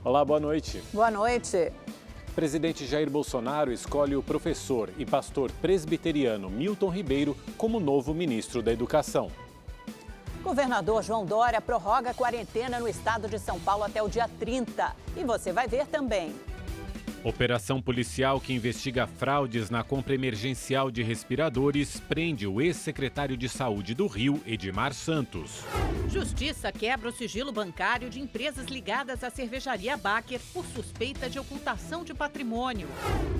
Olá, boa noite. Boa noite. Presidente Jair Bolsonaro escolhe o professor e pastor presbiteriano Milton Ribeiro como novo ministro da Educação. Governador João Dória prorroga a quarentena no estado de São Paulo até o dia 30. E você vai ver também. Operação policial que investiga fraudes na compra emergencial de respiradores prende o ex-secretário de Saúde do Rio, Edmar Santos. Justiça quebra o sigilo bancário de empresas ligadas à cervejaria Baker por suspeita de ocultação de patrimônio.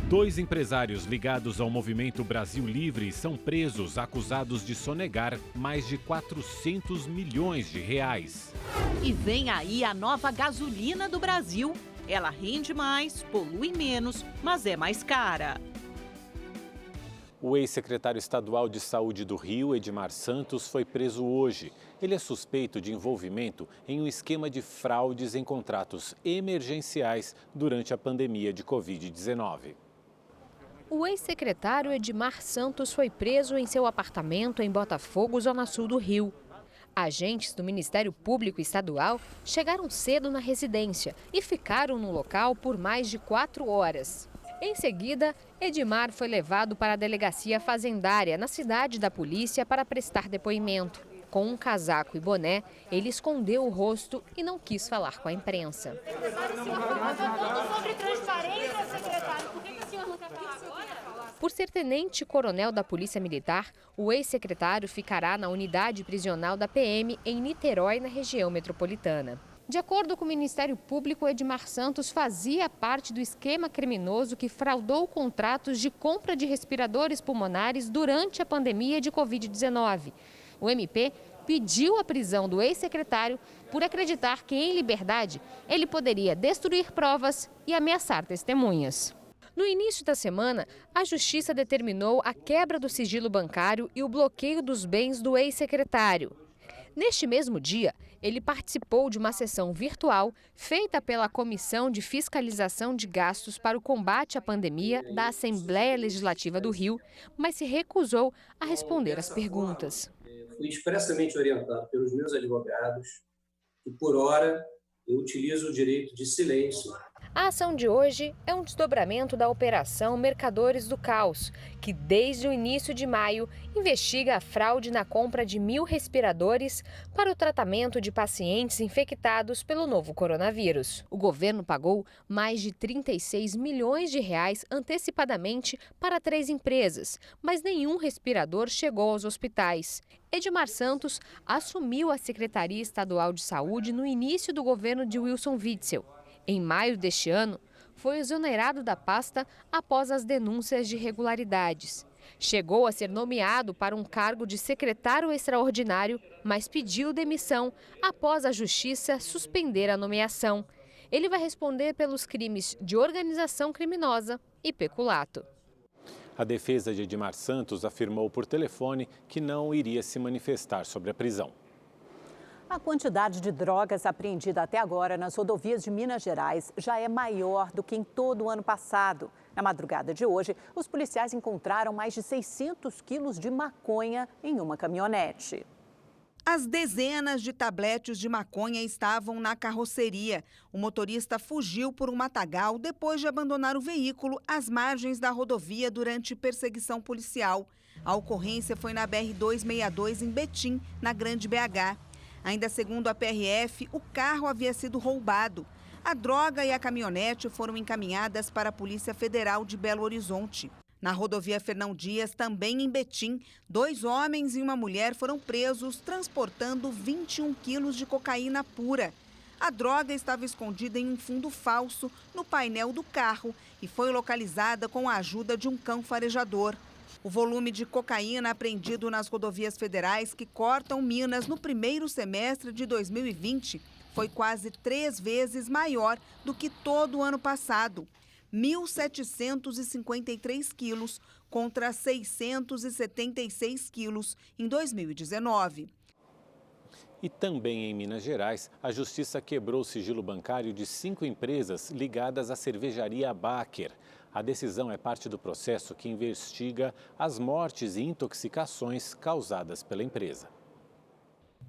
2 empresários ligados ao Movimento Brasil Livre são presos acusados de sonegar mais de 400 milhões de reais. E vem aí a nova gasolina do Brasil. Ela rende mais, polui menos, mas é mais cara. O ex-secretário estadual de Saúde do Rio, Edmar Santos, foi preso hoje. Ele é suspeito de envolvimento em um esquema de fraudes em contratos emergenciais durante a pandemia de Covid-19. O ex-secretário Edmar Santos foi preso em seu apartamento em Botafogo, zona sul do Rio. Agentes do Ministério Público Estadual chegaram cedo na residência e ficaram no local por mais de 4 horas. Em seguida, Edmar foi levado para a delegacia fazendária na cidade da polícia para prestar depoimento. Com um casaco e boné, ele escondeu o rosto e não quis falar com a imprensa. Sobre transparência, secretário, por que o senhor não quer falar agora? Por ser tenente-coronel da Polícia Militar, o ex-secretário ficará na unidade prisional da PM em Niterói, na região metropolitana. De acordo com o Ministério Público, Edmar Santos fazia parte do esquema criminoso que fraudou contratos de compra de respiradores pulmonares durante a pandemia de Covid-19. O MP pediu a prisão do ex-secretário por acreditar que, em liberdade, ele poderia destruir provas e ameaçar testemunhas. No início da semana, a Justiça determinou a quebra do sigilo bancário e o bloqueio dos bens do ex-secretário. Neste mesmo dia, ele participou de uma sessão virtual feita pela Comissão de Fiscalização de Gastos para o Combate à Pandemia da Assembleia Legislativa do Rio, mas se recusou a responder às perguntas. Fui expressamente orientado pelos meus advogados que, por hora, eu utilizo o direito de silêncio. A ação de hoje é um desdobramento da Operação Mercadores do Caos, que desde o início de maio investiga a fraude na compra de 1.000 respiradores para o tratamento de pacientes infectados pelo novo coronavírus. O governo pagou mais de 36 milhões de reais antecipadamente para 3 empresas, mas nenhum respirador chegou aos hospitais. Edmar Santos assumiu a Secretaria Estadual de Saúde no início do governo de Wilson Witzel. Em maio deste ano, foi exonerado da pasta após as denúncias de irregularidades. Chegou a ser nomeado para um cargo de secretário extraordinário, mas pediu demissão após a Justiça suspender a nomeação. Ele vai responder pelos crimes de organização criminosa e peculato. A defesa de Edmar Santos afirmou por telefone que não iria se manifestar sobre a prisão. A quantidade de drogas apreendida até agora nas rodovias de Minas Gerais já é maior do que em todo o ano passado. Na madrugada de hoje, os policiais encontraram mais de 600 quilos de maconha em uma caminhonete. As dezenas de tabletes de maconha estavam na carroceria. O motorista fugiu por um matagal depois de abandonar o veículo às margens da rodovia durante perseguição policial. A ocorrência foi na BR-262 em Betim, na Grande BH. Ainda segundo a PRF, o carro havia sido roubado. A droga e a caminhonete foram encaminhadas para a Polícia Federal de Belo Horizonte. Na rodovia Fernão Dias, também em Betim, 2 homens e uma mulher foram presos transportando 21 quilos de cocaína pura. A droga estava escondida em um fundo falso no painel do carro e foi localizada com a ajuda de um cão farejador. O volume de cocaína apreendido nas rodovias federais que cortam Minas no primeiro semestre de 2020 foi quase 3 vezes maior do que todo o ano passado. 1.753 quilos contra 676 quilos em 2019. E também em Minas Gerais, a Justiça quebrou o sigilo bancário de 5 empresas ligadas à cervejaria Baker. A decisão é parte do processo que investiga as mortes e intoxicações causadas pela empresa.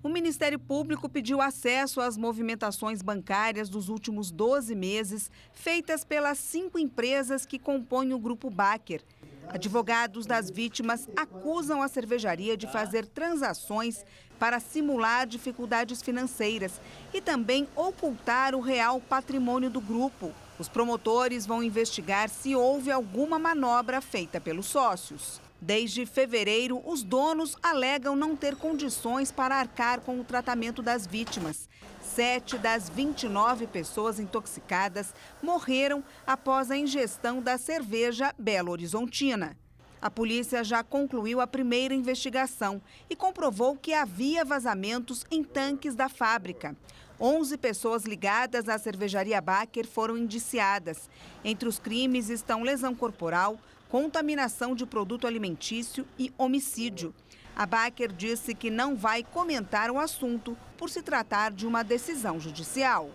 O Ministério Público pediu acesso às movimentações bancárias dos últimos 12 meses, feitas pelas 5 empresas que compõem o Grupo Baker. Advogados das vítimas acusam a cervejaria de fazer transações para simular dificuldades financeiras e também ocultar o real patrimônio do grupo. Os promotores vão investigar se houve alguma manobra feita pelos sócios. Desde fevereiro, os donos alegam não ter condições para arcar com o tratamento das vítimas. 7 das 29 pessoas intoxicadas morreram após a ingestão da cerveja Belo Horizontina. A polícia já concluiu a primeira investigação e comprovou que havia vazamentos em tanques da fábrica. 11 pessoas ligadas à cervejaria Baker foram indiciadas. Entre os crimes estão lesão corporal, contaminação de produto alimentício e homicídio. A Baker disse que não vai comentar o assunto por se tratar de uma decisão judicial.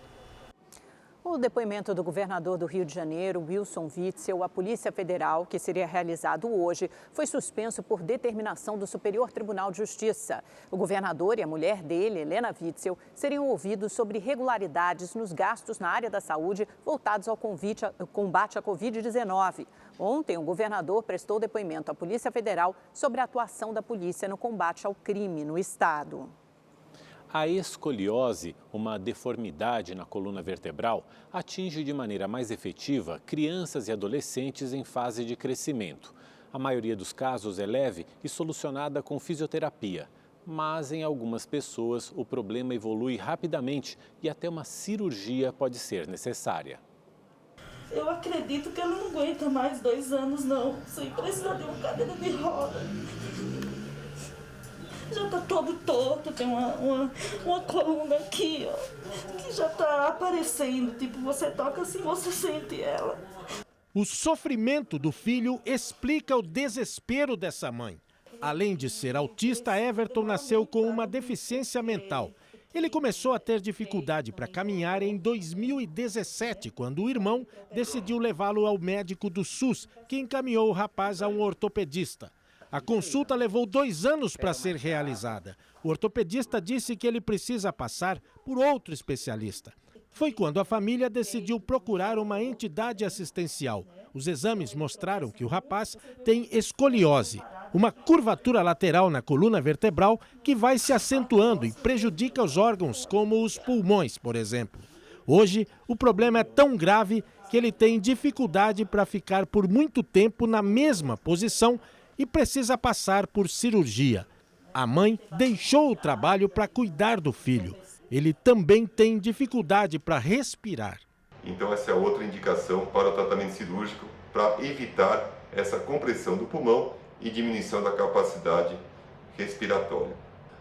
O depoimento do governador do Rio de Janeiro, Wilson Witzel, à Polícia Federal, que seria realizado hoje, foi suspenso por determinação do Superior Tribunal de Justiça. O governador e a mulher dele, Helena Witzel, seriam ouvidos sobre irregularidades nos gastos na área da saúde voltados ao combate à Covid-19. Ontem, o governador prestou depoimento à Polícia Federal sobre a atuação da polícia no combate ao crime no estado. A escoliose, uma deformidade na coluna vertebral, atinge de maneira mais efetiva crianças e adolescentes em fase de crescimento. A maioria dos casos é leve e solucionada com fisioterapia, mas em algumas pessoas o problema evolui rapidamente e até uma cirurgia pode ser necessária. Eu acredito que ela não aguenta mais 2 anos, não, sem precisar de uma cadeira de roda. Já está todo torto, tem uma coluna aqui, ó, que já está aparecendo, tipo, você toca assim, você sente ela. O sofrimento do filho explica o desespero dessa mãe. Além de ser autista, Everton nasceu com uma deficiência mental. Ele começou a ter dificuldade para caminhar em 2017, quando o irmão decidiu levá-lo ao médico do SUS, que encaminhou o rapaz a um ortopedista. A consulta levou 2 anos para ser realizada. O ortopedista disse que ele precisa passar por outro especialista. Foi quando a família decidiu procurar uma entidade assistencial. Os exames mostraram que o rapaz tem escoliose, uma curvatura lateral na coluna vertebral que vai se acentuando e prejudica os órgãos, como os pulmões, por exemplo. Hoje, o problema é tão grave que ele tem dificuldade para ficar por muito tempo na mesma posição e precisa passar por cirurgia. A mãe deixou o trabalho para cuidar do filho. Ele também tem dificuldade para respirar. Então essa é outra indicação para o tratamento cirúrgico para evitar essa compressão do pulmão e diminuição da capacidade respiratória.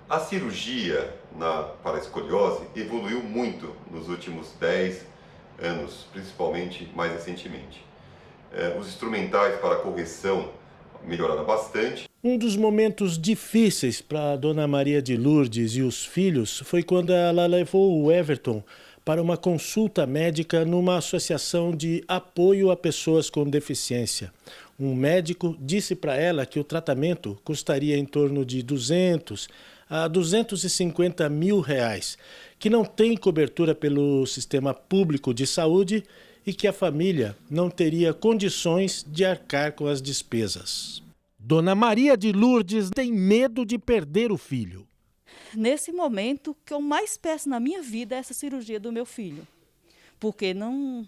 A cirurgia para a escoliose evoluiu muito nos últimos 10 anos, principalmente mais recentemente. Os instrumentais para a correção melhoraram bastante. Um dos momentos difíceis para a dona Maria de Lourdes e os filhos foi quando ela levou o Everton para uma consulta médica numa associação de apoio a pessoas com deficiência. Um médico disse para ela que o tratamento custaria em torno de 200 a 250 mil reais, que não tem cobertura pelo sistema público de saúde e que a família não teria condições de arcar com as despesas. Dona Maria de Lourdes tem medo de perder o filho. Nesse momento, o que eu mais peço na minha vida é essa cirurgia do meu filho. Porque não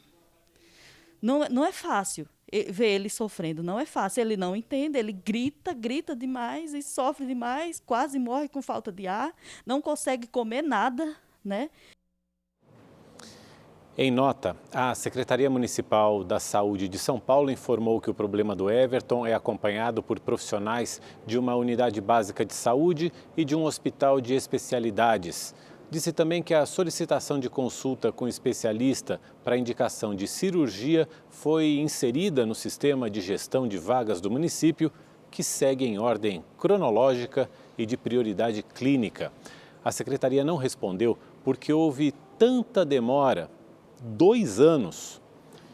é fácil ver ele sofrendo, não é fácil. Ele não entende, ele grita demais e sofre demais, quase morre com falta de ar, não consegue comer nada, né? Em nota, a Secretaria Municipal da Saúde de São Paulo informou que o problema do Everton é acompanhado por profissionais de uma unidade básica de saúde e de um hospital de especialidades. Disse também que a solicitação de consulta com especialista para indicação de cirurgia foi inserida no sistema de gestão de vagas do município, que segue em ordem cronológica e de prioridade clínica. A Secretaria não respondeu porque houve tanta demora, 2 anos,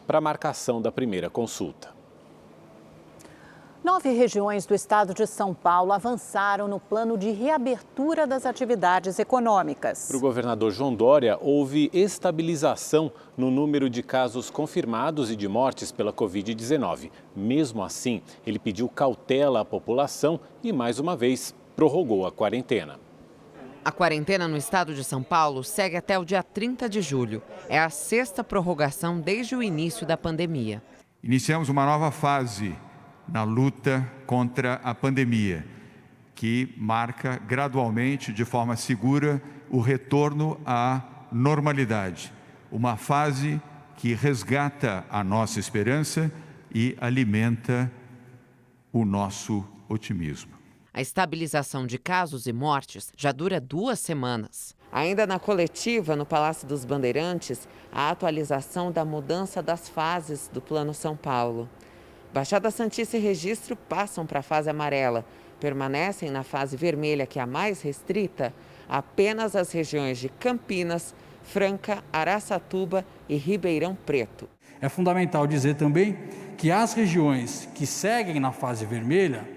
para a marcação da primeira consulta. 9 regiões do estado de São Paulo avançaram no plano de reabertura das atividades econômicas. Para o governador João Dória, houve estabilização no número de casos confirmados e de mortes pela Covid-19. Mesmo assim, ele pediu cautela à população e, mais uma vez, prorrogou a quarentena. A quarentena no estado de São Paulo segue até o dia 30 de julho. É a 6ª prorrogação desde o início da pandemia. Iniciamos uma nova fase na luta contra a pandemia, que marca gradualmente, de forma segura, o retorno à normalidade. Uma fase que resgata a nossa esperança e alimenta o nosso otimismo. A estabilização de casos e mortes já dura 2 semanas. Ainda na coletiva, no Palácio dos Bandeirantes, a atualização da mudança das fases do Plano São Paulo. Baixada Santista e Registro passam para a fase amarela. Permanecem na fase vermelha, que é a mais restrita, apenas as regiões de Campinas, Franca, Araçatuba e Ribeirão Preto. É fundamental dizer também que as regiões que seguem na fase vermelha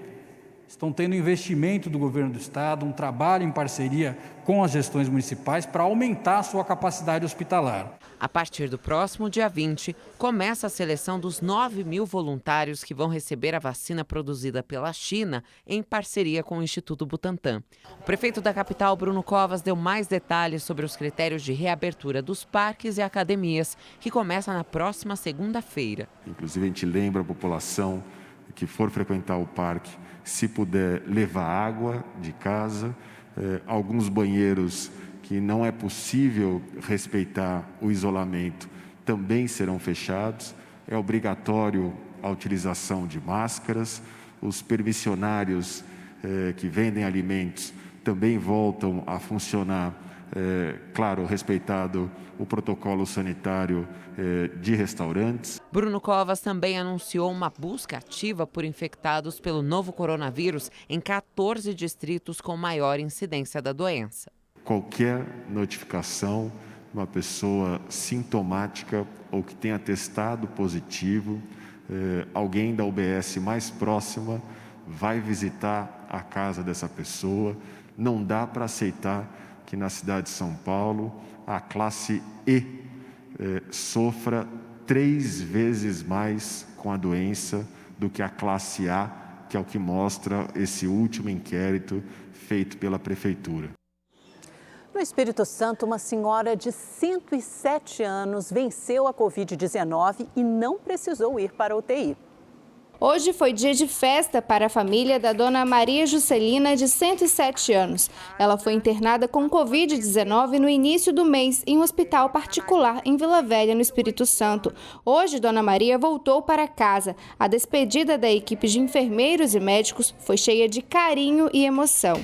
estão tendo investimento do governo do estado, um trabalho em parceria com as gestões municipais para aumentar a sua capacidade hospitalar. A partir do próximo dia 20, começa a seleção dos 9.000 voluntários que vão receber a vacina produzida pela China em parceria com o Instituto Butantan. O prefeito da capital, Bruno Covas, deu mais detalhes sobre os critérios de reabertura dos parques e academias, que começa na próxima segunda-feira. Inclusive, a gente lembra a população que for frequentar o parque, se puder levar água de casa, alguns banheiros que não é possível respeitar o isolamento também serão fechados. É obrigatório a utilização de máscaras. Os permissionários que vendem alimentos também voltam a funcionar, claro, respeitado o protocolo sanitário de restaurantes. Bruno Covas também anunciou uma busca ativa por infectados pelo novo coronavírus em 14 distritos com maior incidência da doença. Qualquer notificação de uma pessoa sintomática ou que tenha testado positivo, alguém da UBS mais próxima vai visitar a casa dessa pessoa. Não dá para aceitar que na cidade de São Paulo a classe E sofra 3 vezes mais com a doença do que a classe A, que é o que mostra esse último inquérito feito pela prefeitura. No Espírito Santo, uma senhora de 107 anos venceu a Covid-19 e não precisou ir para a UTI. Hoje foi dia de festa para a família da dona Maria Juscelina, de 107 anos. Ela foi internada com Covid-19 no início do mês em um hospital particular em Vila Velha, no Espírito Santo. Hoje, dona Maria voltou para casa. A despedida da equipe de enfermeiros e médicos foi cheia de carinho e emoção.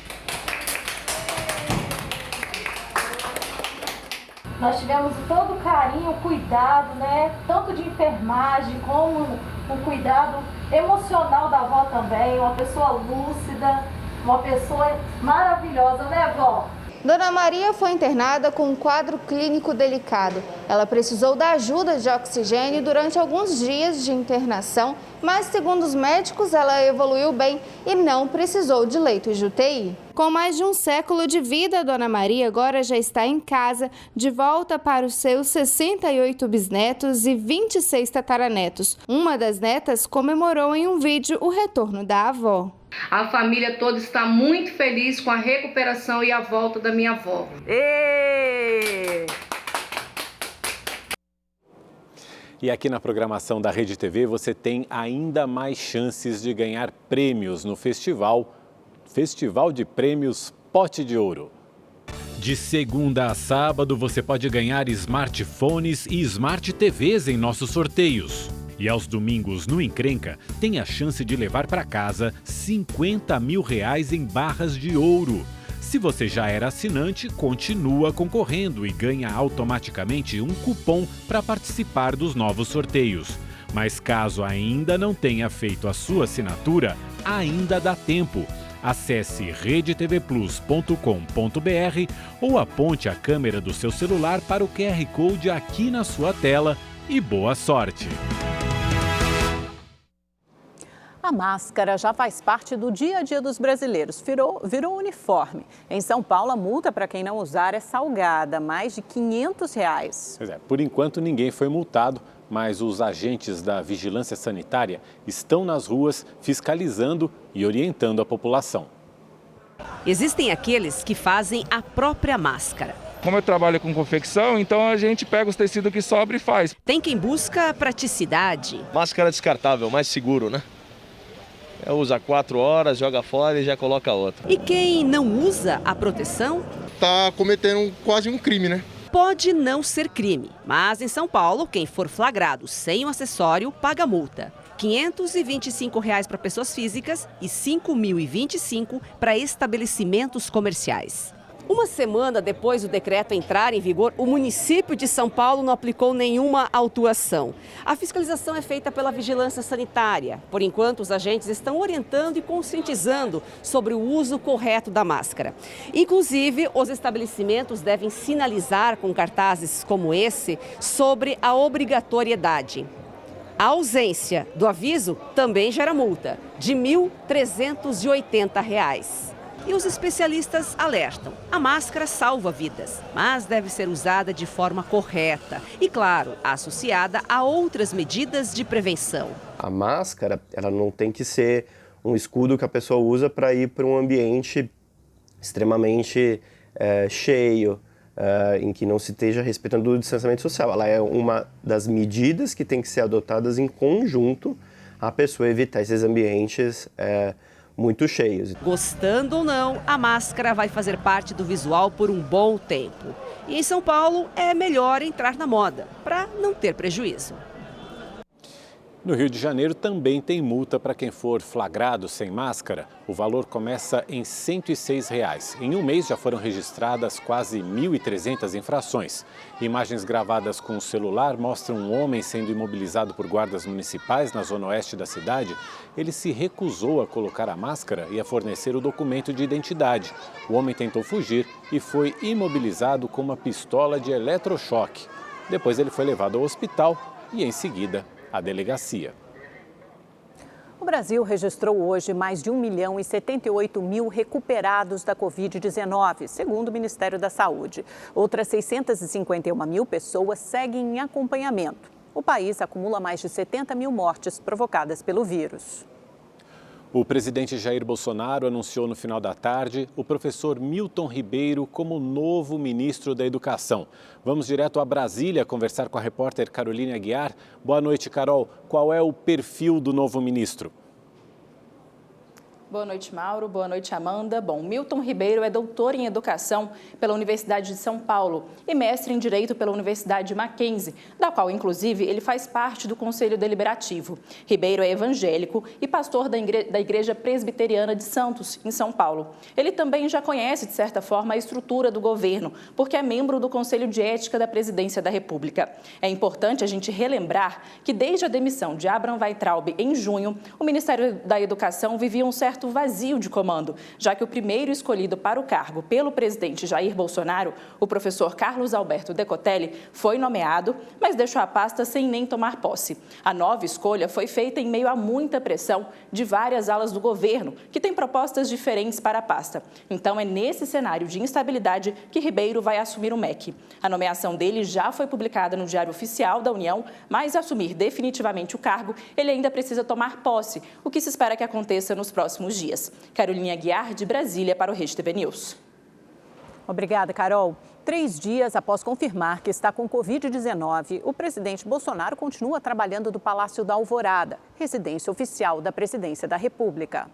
Nós tivemos todo o carinho, o cuidado, tanto de enfermagem como o cuidado emocional da avó também, uma pessoa lúcida, uma pessoa maravilhosa, né, vó? Dona Maria foi internada com um quadro clínico delicado. Ela precisou da ajuda de oxigênio durante alguns dias de internação, mas, segundo os médicos, ela evoluiu bem e não precisou de leitos de UTI. Com mais de um século de vida, Dona Maria agora já está em casa, de volta para os seus 68 bisnetos e 26 tataranetos. Uma das netas comemorou em um vídeo o retorno da avó. A família toda está muito feliz com a recuperação e a volta da minha avó. E aqui na programação da Rede TV você tem ainda mais chances de ganhar prêmios no Festival de Prêmios Pote de Ouro. De segunda a sábado você pode ganhar smartphones e smart TVs em nossos sorteios. E aos domingos no Encrenca tem a chance de levar para casa R$50 mil em barras de ouro. Se você já era assinante, continua concorrendo e ganha automaticamente um cupom para participar dos novos sorteios. Mas caso ainda não tenha feito a sua assinatura, ainda dá tempo. Acesse redetvplus.com.br ou aponte a câmera do seu celular para o QR Code aqui na sua tela e boa sorte! A máscara já faz parte do dia a dia dos brasileiros, virou uniforme. Em São Paulo, a multa para quem não usar é salgada, mais de R$500. Pois é, por enquanto ninguém foi multado, mas os agentes da Vigilância Sanitária estão nas ruas fiscalizando e orientando a população. Existem aqueles que fazem a própria máscara. Como eu trabalho com confecção, então a gente pega os tecidos que sobra e faz. Tem quem busca praticidade. Máscara descartável, mais seguro, né? Usa 4 horas, joga fora e já coloca outra. E quem não usa a proteção? Tá cometendo quase um crime, né? Pode não ser crime, mas em São Paulo, quem for flagrado sem o acessório paga multa. R$ 525 para pessoas físicas e R$ 5.025 para estabelecimentos comerciais. Uma semana depois do decreto entrar em vigor, o município de São Paulo não aplicou nenhuma autuação. A fiscalização é feita pela Vigilância Sanitária. Por enquanto, os agentes estão orientando e conscientizando sobre o uso correto da máscara. Inclusive, os estabelecimentos devem sinalizar com cartazes como esse sobre a obrigatoriedade. A ausência do aviso também gera multa de R$ 1.380. E os especialistas alertam: a máscara salva vidas, mas deve ser usada de forma correta e, claro, associada a outras medidas de prevenção. A máscara, ela não tem que ser um escudo que a pessoa usa para ir para um ambiente extremamente cheio, em que não se esteja respeitando o distanciamento social. Ela é uma das medidas que tem que ser adotadas em conjunto a pessoa evitar esses ambientes muito cheios. Gostando ou não, a máscara vai fazer parte do visual por um bom tempo. E em São Paulo é melhor entrar na moda, para não ter prejuízo. No Rio de Janeiro também tem multa para quem for flagrado sem máscara. O valor começa em R$ 106. Em um mês já foram registradas quase 1.300 infrações. Imagens gravadas com o celular mostram um homem sendo imobilizado por guardas municipais na zona oeste da cidade. Ele se recusou a colocar a máscara e a fornecer o documento de identidade. O homem tentou fugir e foi imobilizado com uma pistola de eletrochoque. Depois ele foi levado ao hospital e, em seguida, à delegacia. O Brasil registrou hoje mais de 1.078.000 recuperados da Covid-19, segundo o Ministério da Saúde. Outras 651.000 pessoas seguem em acompanhamento. O país acumula mais de 70.000 mortes provocadas pelo vírus. O presidente Jair Bolsonaro anunciou no final da tarde o professor Milton Ribeiro como novo ministro da Educação. Vamos direto a Brasília conversar com a repórter Caroline Aguiar. Boa noite, Carol. Qual é o perfil do novo ministro? Boa noite, Mauro. Boa noite, Amanda. Bom, Milton Ribeiro é doutor em Educação pela Universidade de São Paulo e mestre em Direito pela Universidade Mackenzie, da qual, inclusive, ele faz parte do Conselho Deliberativo. Ribeiro é evangélico e pastor da Igreja Presbiteriana de Santos, em São Paulo. Ele também já conhece, de certa forma, a estrutura do governo, porque é membro do Conselho de Ética da Presidência da República. É importante a gente relembrar que, desde a demissão de Abraham Weintraub em junho, o Ministério da Educação vivia um certo vazio de comando, já que o primeiro escolhido para o cargo pelo presidente Jair Bolsonaro, o professor Carlos Alberto Decotelli, foi nomeado, mas deixou a pasta sem nem tomar posse. A nova escolha foi feita em meio a muita pressão de várias alas do governo, que têm propostas diferentes para a pasta. Então, é nesse cenário de instabilidade que Ribeiro vai assumir o MEC. A nomeação dele já foi publicada no Diário Oficial da União, mas assumir definitivamente o cargo, ele ainda precisa tomar posse, o que se espera que aconteça nos próximos dias. Caroline Aguiar, de Brasília, para o Rede TV News. Obrigada, Carol. 3 dias após confirmar que está com Covid-19, o presidente Bolsonaro continua trabalhando do Palácio da Alvorada, residência oficial da Presidência da República.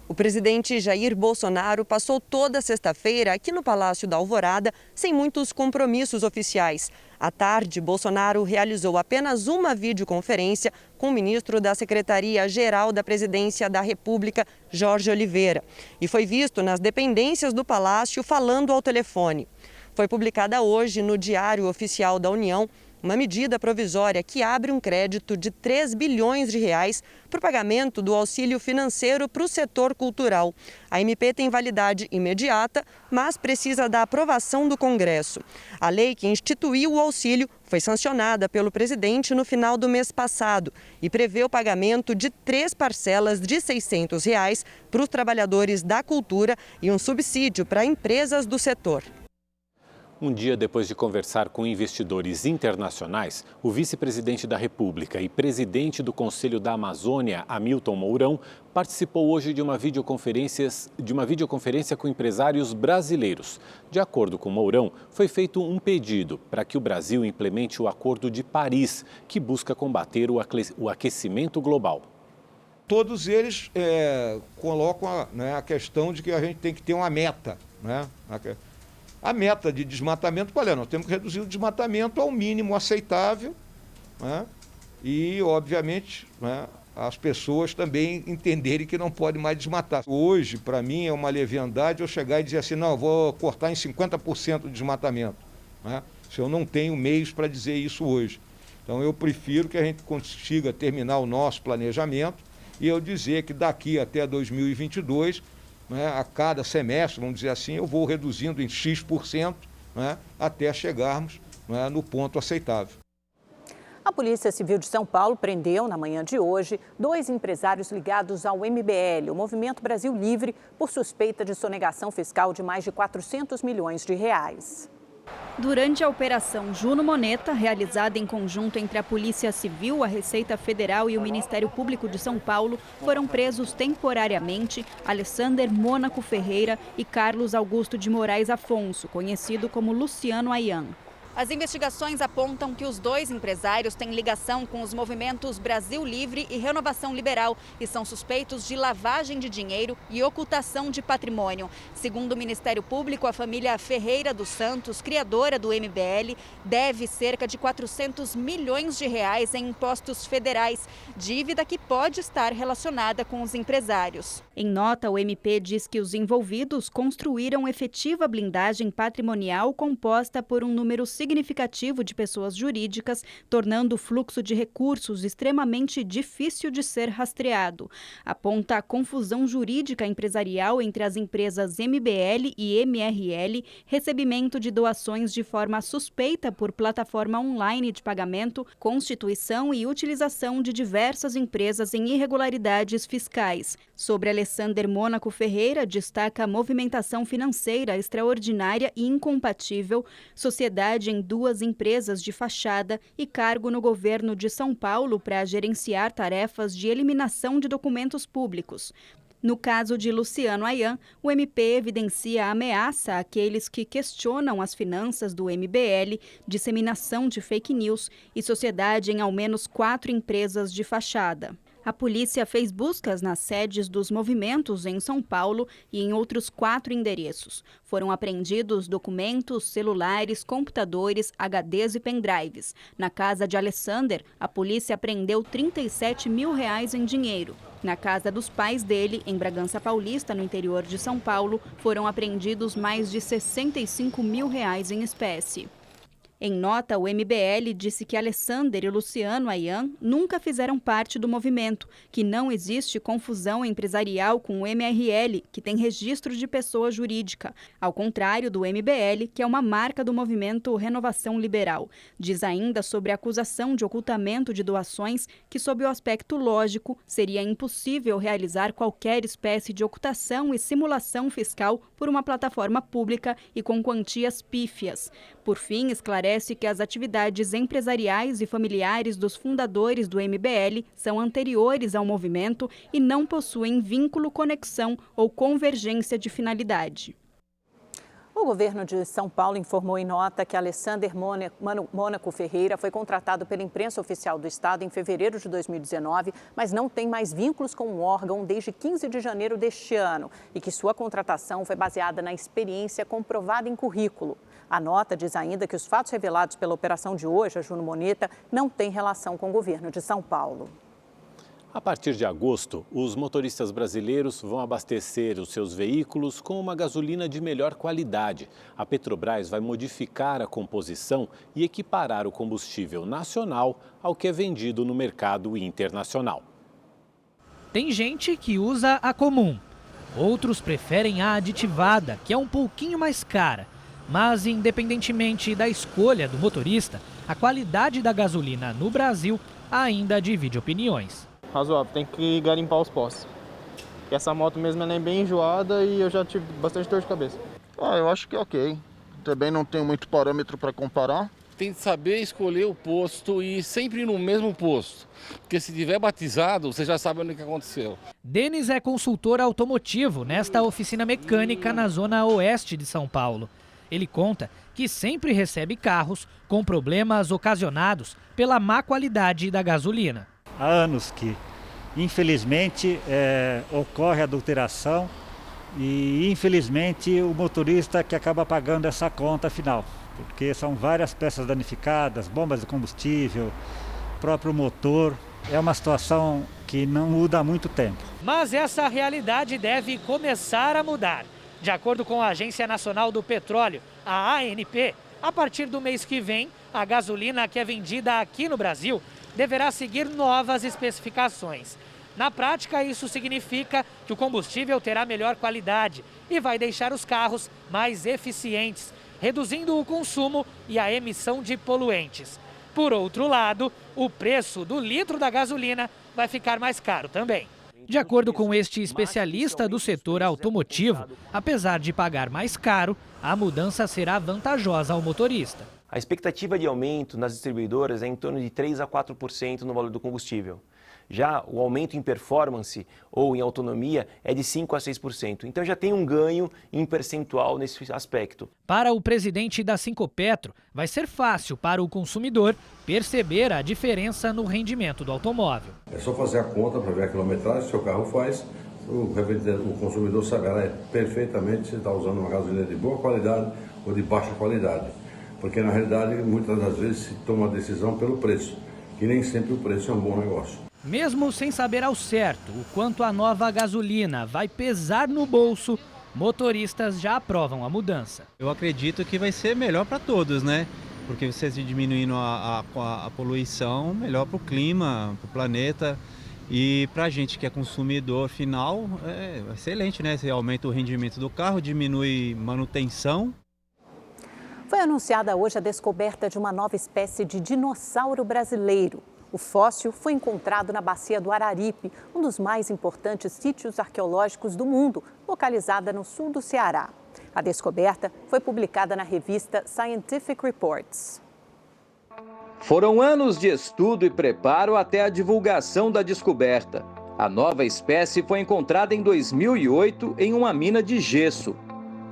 O presidente Jair Bolsonaro passou toda sexta-feira aqui no Palácio da Alvorada sem muitos compromissos oficiais. À tarde, Bolsonaro realizou apenas uma videoconferência com o ministro da Secretaria-Geral da Presidência da República, Jorge Oliveira, e foi visto nas dependências do Palácio falando ao telefone. Foi publicada hoje no Diário Oficial da União uma medida provisória que abre um crédito de R$ 3 bilhões para o pagamento do auxílio financeiro para o setor cultural. A MP tem validade imediata, mas precisa da aprovação do Congresso. A lei que instituiu o auxílio foi sancionada pelo presidente no final do mês passado e prevê o pagamento de 3 parcelas de R$ 600 para os trabalhadores da cultura e um subsídio para empresas do setor. Um dia depois de conversar com investidores internacionais, o vice-presidente da República e presidente do Conselho da Amazônia, Hamilton Mourão, participou hoje de uma videoconferência com empresários brasileiros. De acordo com Mourão, foi feito um pedido para que o Brasil implemente o Acordo de Paris, que busca combater o aquecimento global. Todos eles colocam a questão de que a gente tem que ter uma meta, né? A meta de desmatamento, qual é? Nós temos que reduzir o desmatamento ao mínimo aceitável, né? E, obviamente, né, as pessoas também entenderem que não pode mais desmatar. Hoje, para mim, é uma leviandade eu chegar e dizer assim, não, eu vou cortar em 50% o desmatamento, né? Se eu não tenho meios para dizer isso hoje. Então, eu prefiro que a gente consiga terminar o nosso planejamento e eu dizer que daqui até 2022... a cada semestre, vamos dizer assim, eu vou reduzindo em X%, até chegarmos no ponto aceitável. A Polícia Civil de São Paulo prendeu, na manhã de hoje, 2 empresários ligados ao MBL, o Movimento Brasil Livre, por suspeita de sonegação fiscal de mais de 400 milhões de reais. Durante a Operação Juno Moneta, realizada em conjunto entre a Polícia Civil, a Receita Federal e o Ministério Público de São Paulo, foram presos temporariamente Alessander Mônaco Ferreira e Carlos Augusto de Moraes Afonso, conhecido como Luciano Ayan. As investigações apontam que os 2 empresários têm ligação com os movimentos Brasil Livre e Renovação Liberal e são suspeitos de lavagem de dinheiro e ocultação de patrimônio. Segundo o Ministério Público, a família Ferreira dos Santos, criadora do MBL, deve cerca de 400 milhões de reais em impostos federais, dívida que pode estar relacionada com os empresários. Em nota, o MP diz que os envolvidos construíram efetiva blindagem patrimonial composta por um número significativo de pessoas jurídicas, tornando o fluxo de recursos extremamente difícil de ser rastreado. Aponta a confusão jurídica empresarial entre as empresas MBL e MRL, recebimento de doações de forma suspeita por plataforma online de pagamento, constituição e utilização de diversas empresas em irregularidades fiscais. Sobre Alessander Mônaco Ferreira, destaca a movimentação financeira extraordinária e incompatível, sociedade em 2 empresas de fachada e cargo no governo de São Paulo para gerenciar tarefas de eliminação de documentos públicos. No caso de Luciano Ayan, o MP evidencia a ameaça àqueles que questionam as finanças do MBL, disseminação de fake news e sociedade em ao menos 4 empresas de fachada. A polícia fez buscas nas sedes dos movimentos em São Paulo e em outros 4 endereços. Foram apreendidos documentos, celulares, computadores, HDs e pendrives. Na casa de Alessander, a polícia apreendeu R$ 37 mil em dinheiro. Na casa dos pais dele, em Bragança Paulista, no interior de São Paulo, foram apreendidos mais de R$ 65 mil em espécie. Em nota, o MBL disse que Alessander e Luciano Ayan nunca fizeram parte do movimento, que não existe confusão empresarial com o MRL, que tem registro de pessoa jurídica, ao contrário do MBL, que é uma marca do movimento Renovação Liberal. Diz ainda sobre a acusação de ocultamento de doações que, sob o aspecto lógico, seria impossível realizar qualquer espécie de ocultação e simulação fiscal por uma plataforma pública e com quantias pífias. Por fim, esclarece que as atividades empresariais e familiares dos fundadores do MBL são anteriores ao movimento e não possuem vínculo, conexão ou convergência de finalidade. O governo de São Paulo informou em nota que Alessander Mônaco Ferreira foi contratado pela imprensa oficial do Estado em fevereiro de 2019, mas não tem mais vínculos com o órgão desde 15 de janeiro deste ano e que sua contratação foi baseada na experiência comprovada em currículo. A nota diz ainda que os fatos revelados pela operação de hoje, a Juno Moneta, não têm relação com o governo de São Paulo. A partir de agosto, os motoristas brasileiros vão abastecer os seus veículos com uma gasolina de melhor qualidade. A Petrobras vai modificar a composição e equiparar o combustível nacional ao que é vendido no mercado internacional. Tem gente que usa a comum, outros preferem a aditivada, que é um pouquinho mais cara. Mas, independentemente da escolha do motorista, a qualidade da gasolina no Brasil ainda divide opiniões. Razoável, tem que garimpar os postos. Essa moto mesmo é bem enjoada e eu já tive bastante dor de cabeça. Eu acho que é ok. Também não tenho muito parâmetro para comparar. Tem que saber escolher o posto e sempre ir no mesmo posto. Porque se tiver batizado, você já sabe onde que aconteceu. Denis é consultor automotivo nesta oficina mecânica na zona oeste de São Paulo. Ele conta que sempre recebe carros com problemas ocasionados pela má qualidade da gasolina. Há anos que, infelizmente, ocorre adulteração e, infelizmente, o motorista que acaba pagando essa conta final. Porque são várias peças danificadas, bombas de combustível, próprio motor. É uma situação que não muda há muito tempo. Mas essa realidade deve começar a mudar. De acordo com a Agência Nacional do Petróleo, a ANP, a partir do mês que vem, a gasolina que é vendida aqui no Brasil deverá seguir novas especificações. Na prática, isso significa que o combustível terá melhor qualidade e vai deixar os carros mais eficientes, reduzindo o consumo e a emissão de poluentes. Por outro lado, o preço do litro da gasolina vai ficar mais caro também. De acordo com este especialista do setor automotivo, apesar de pagar mais caro, a mudança será vantajosa ao motorista. A expectativa de aumento nas distribuidoras é em torno de 3 a 4% no valor do combustível. Já o aumento em performance ou em autonomia é de 5 a 6%. Então já tem um ganho em percentual nesse aspecto. Para o presidente da Sincopetro, vai ser fácil para o consumidor perceber a diferença no rendimento do automóvel. É só fazer a conta para ver a quilometragem que seu carro faz. O consumidor saberá perfeitamente se está usando uma gasolina de boa qualidade ou de baixa qualidade. Porque na realidade muitas das vezes se toma a decisão pelo preço, que nem sempre o preço é um bom negócio. Mesmo sem saber ao certo o quanto a nova gasolina vai pesar no bolso, motoristas já aprovam a mudança. Eu acredito que vai ser melhor para todos, né? Porque você diminuindo a poluição, melhor para o clima, para o planeta. E para a gente que é consumidor final, é excelente, né? Você aumenta o rendimento do carro, diminui manutenção. Foi anunciada hoje a descoberta de uma nova espécie de dinossauro brasileiro. O fóssil foi encontrado na bacia do Araripe, um dos mais importantes sítios arqueológicos do mundo, localizada no sul do Ceará. A descoberta foi publicada na revista Scientific Reports. Foram anos de estudo e preparo até a divulgação da descoberta. A nova espécie foi encontrada em 2008 em uma mina de gesso.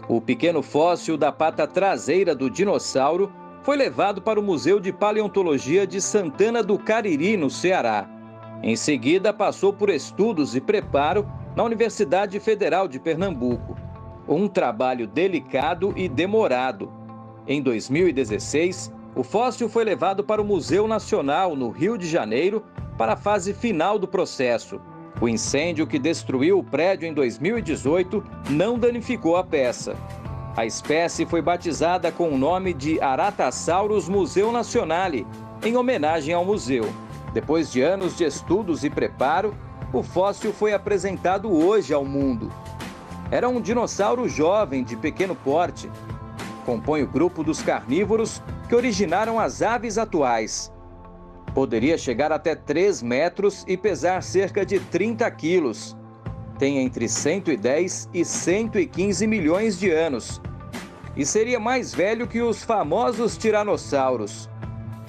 O pequeno fóssil da pata traseira do dinossauro foi levado para o Museu de Paleontologia de Santana do Cariri, no Ceará. Em seguida, passou por estudos e preparo na Universidade Federal de Pernambuco. Um trabalho delicado e demorado. Em 2016, o fóssil foi levado para o Museu Nacional, no Rio de Janeiro, para a fase final do processo. O incêndio que destruiu o prédio em 2018 não danificou a peça. A espécie foi batizada com o nome de Aratasaurus Museu Nationale, em homenagem ao museu. Depois de anos de estudos e preparo, o fóssil foi apresentado hoje ao mundo. Era um dinossauro jovem de pequeno porte. Compõe o grupo dos carnívoros que originaram as aves atuais. Poderia chegar até 3 metros e pesar cerca de 30 quilos. Tem entre 110 e 115 milhões de anos. E seria mais velho que os famosos tiranossauros.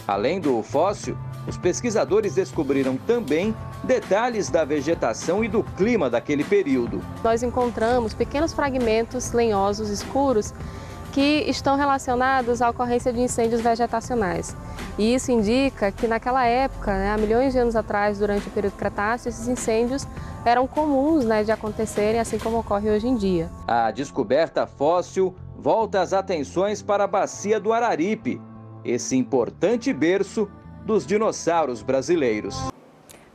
Além do fóssil, os pesquisadores descobriram também detalhes da vegetação e do clima daquele período. Nós encontramos pequenos fragmentos lenhosos escuros que estão relacionados à ocorrência de incêndios vegetacionais. E isso indica que naquela época, há milhões de anos atrás, durante o período Cretáceo, esses incêndios eram comuns de acontecerem, assim como ocorre hoje em dia. A descoberta fóssil volta as atenções para a bacia do Araripe, esse importante berço dos dinossauros brasileiros.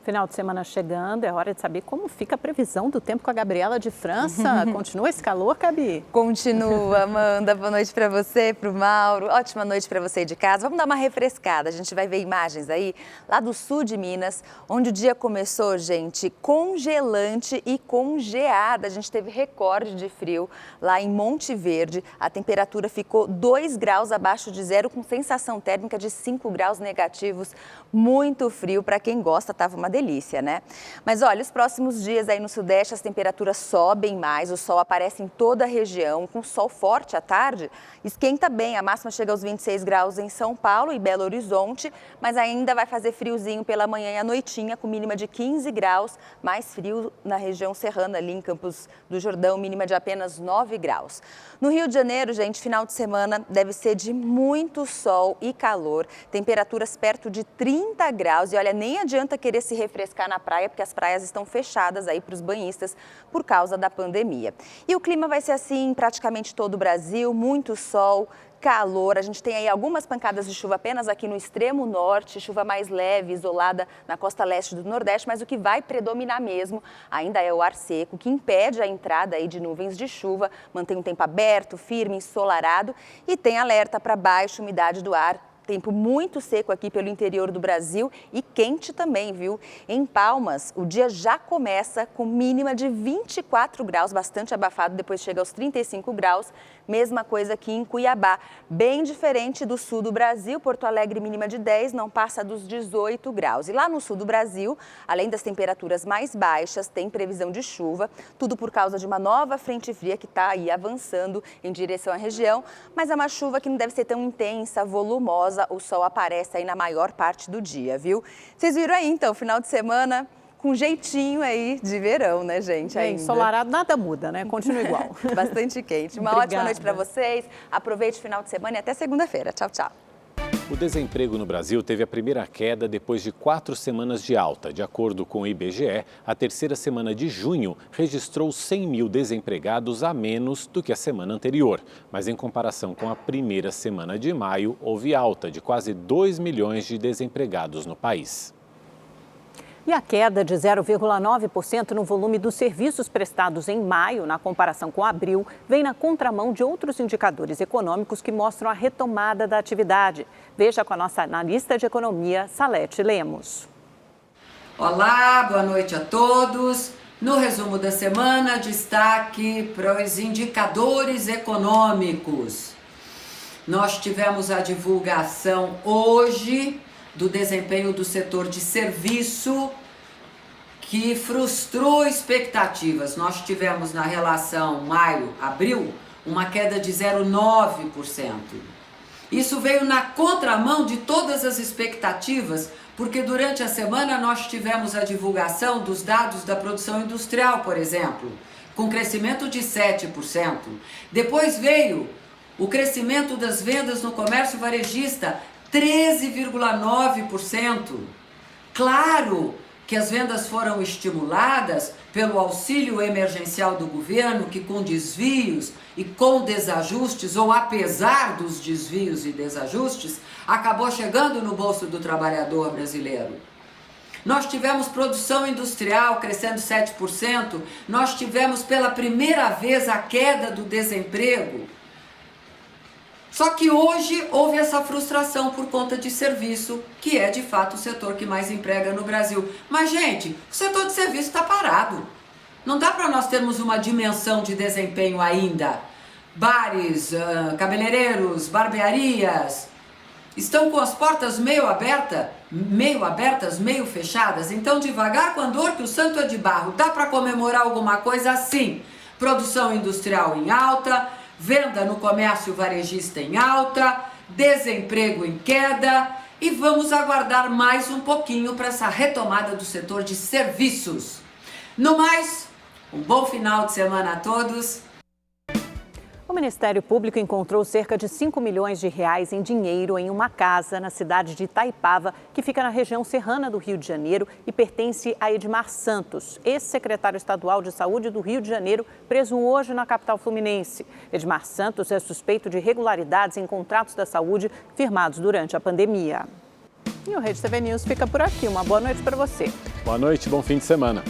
Final de semana chegando, é hora de saber como fica a previsão do tempo com a Gabriela de França. Continua esse calor, Gabi? Continua, Amanda. Boa noite para você, para o Mauro. Ótima noite para você de casa. Vamos dar uma refrescada. A gente vai ver imagens aí lá do sul de Minas, onde o dia começou, gente, congelante e com geada. A gente teve recorde de frio lá em Monte Verde. A temperatura ficou 2 graus abaixo de zero, com sensação térmica de 5 graus negativos. Muito frio. Para quem gosta, tava uma delícia, né? Mas olha, os próximos dias aí no Sudeste as temperaturas sobem mais, o sol aparece em toda a região, com sol forte à tarde, esquenta bem, a máxima chega aos 26 graus em São Paulo e Belo Horizonte, mas ainda vai fazer friozinho pela manhã e à noitinha, com mínima de 15 graus, mais frio na região serrana, ali em Campos do Jordão, mínima de apenas 9 graus. No Rio de Janeiro, gente, final de semana deve ser de muito sol e calor, temperaturas perto de 30 graus e olha, nem adianta querer se refrescar na praia, porque as praias estão fechadas aí para os banhistas por causa da pandemia. E o clima vai ser assim em praticamente todo o Brasil, muito sol, calor. A gente tem aí algumas pancadas de chuva apenas aqui no extremo norte, chuva mais leve, isolada na costa leste do Nordeste, mas o que vai predominar mesmo ainda é o ar seco, que impede a entrada aí de nuvens de chuva, mantém um tempo aberto, firme, ensolarado e tem alerta para baixa umidade do ar. Tempo muito seco aqui pelo interior do Brasil e quente também, viu? Em Palmas, o dia já começa com mínima de 24 graus, bastante abafado, depois chega aos 35 graus. Mesma coisa aqui em Cuiabá, bem diferente do sul do Brasil. Porto Alegre, mínima de 10, não passa dos 18 graus. E lá no sul do Brasil, além das temperaturas mais baixas, tem previsão de chuva, tudo por causa de uma nova frente fria que está aí avançando em direção à região, mas é uma chuva que não deve ser tão intensa, volumosa. O sol aparece aí na maior parte do dia, viu? Vocês viram aí, então, final de semana com jeitinho aí de verão, né, gente? Bem, ensolarado, nada muda, né? Continua igual. Bastante quente. Uma ótima noite para vocês. Aproveite o final de semana e até segunda-feira. Tchau, tchau. O desemprego no Brasil teve a primeira queda depois de 4 semanas de alta. De acordo com o IBGE, a terceira semana de junho registrou 100 mil desempregados a menos do que a semana anterior. Mas em comparação com a primeira semana de maio, houve alta de quase 2 milhões de desempregados no país. E a queda de 0,9% no volume dos serviços prestados em maio, na comparação com abril, vem na contramão de outros indicadores econômicos que mostram a retomada da atividade. Veja com a nossa analista de economia, Salete Lemos. Olá, boa noite a todos. No resumo da semana, destaque para os indicadores econômicos. Nós tivemos a divulgação hoje do desempenho do setor de serviço, que frustrou expectativas. Nós tivemos na relação maio-abril uma queda de 0,9%. Isso veio na contramão de todas as expectativas, porque durante a semana nós tivemos a divulgação dos dados da produção industrial, por exemplo, com crescimento de 7%. Depois veio o crescimento das vendas no comércio varejista, 13,9%. Claro que as vendas foram estimuladas pelo auxílio emergencial do governo, que com desvios e com desajustes, ou apesar dos desvios e desajustes, acabou chegando no bolso do trabalhador brasileiro. Nós tivemos produção industrial crescendo 7%, nós tivemos pela primeira vez a queda do desemprego. Só que hoje houve essa frustração por conta de serviço, que é de fato o setor que mais emprega no Brasil. Mas, gente, o setor de serviço está parado. Não dá para nós termos uma dimensão de desempenho ainda. Bares, cabeleireiros, barbearias estão com as portas meio abertas, meio fechadas. Então, devagar com andor, que o santo é de barro. Dá para comemorar alguma coisa assim? Produção industrial em alta, venda no comércio varejista em alta, desemprego em queda e vamos aguardar mais um pouquinho para essa retomada do setor de serviços. No mais, um bom final de semana a todos. O Ministério Público encontrou cerca de 5 milhões de reais em dinheiro em uma casa na cidade de Itaipava, que fica na região serrana do Rio de Janeiro e pertence a Edmar Santos, ex-secretário estadual de Saúde do Rio de Janeiro, preso hoje na capital fluminense. Edmar Santos é suspeito de irregularidades em contratos da saúde firmados durante a pandemia. E o Rede TV News fica por aqui. Uma boa noite para você. Boa noite, bom fim de semana.